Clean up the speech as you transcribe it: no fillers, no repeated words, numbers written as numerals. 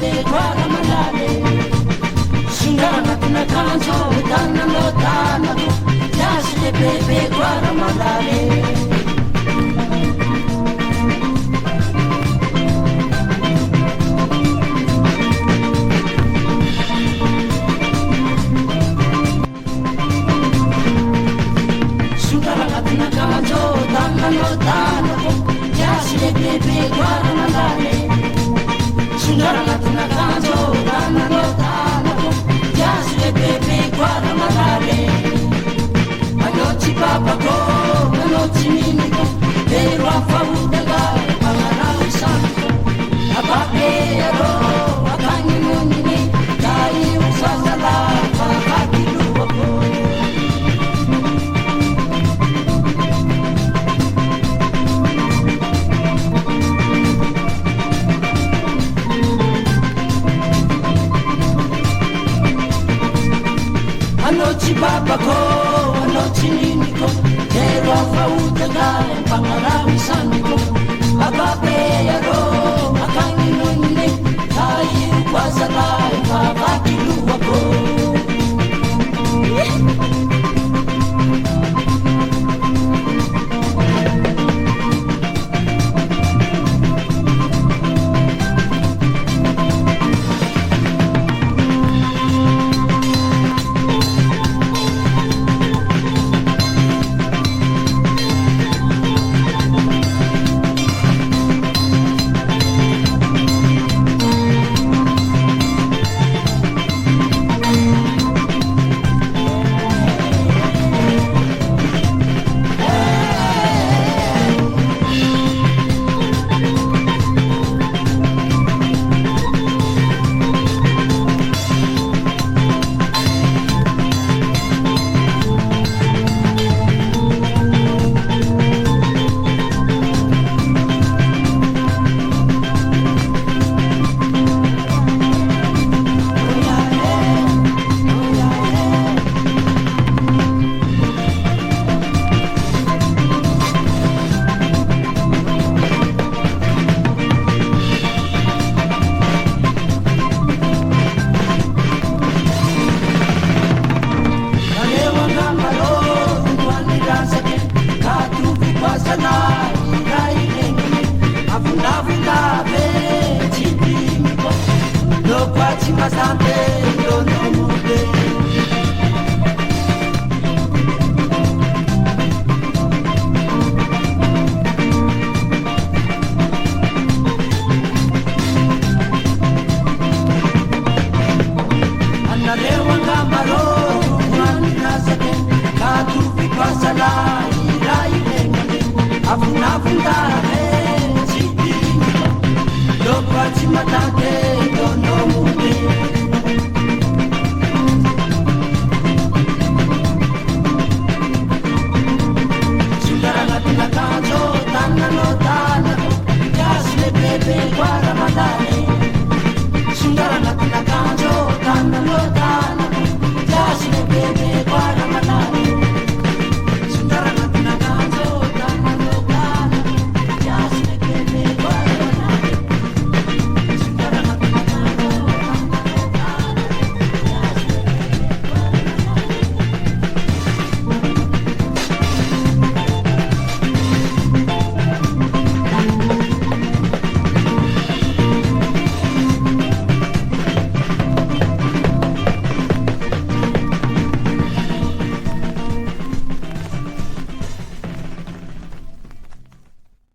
bebe gwara malale Singana kuna kanjo dana no dana Yasle bebe gwara malale Singana kuna kanjo dana no dana Yasle bebe gwara malale Singana kuna kanjo dana no dana Yasle bebe gwara malale Anoti papa ko, anoti mimi ko Pero a favuta ga, pangara usanko Abape aro, akanyi munini Kai usasala, pakati luwako Anoti papa ko, anoti mimi ko Pero a favuta ga, pangara usanko Abape aro, akanyi munini Kai usasala, pakati luwako Bastante, no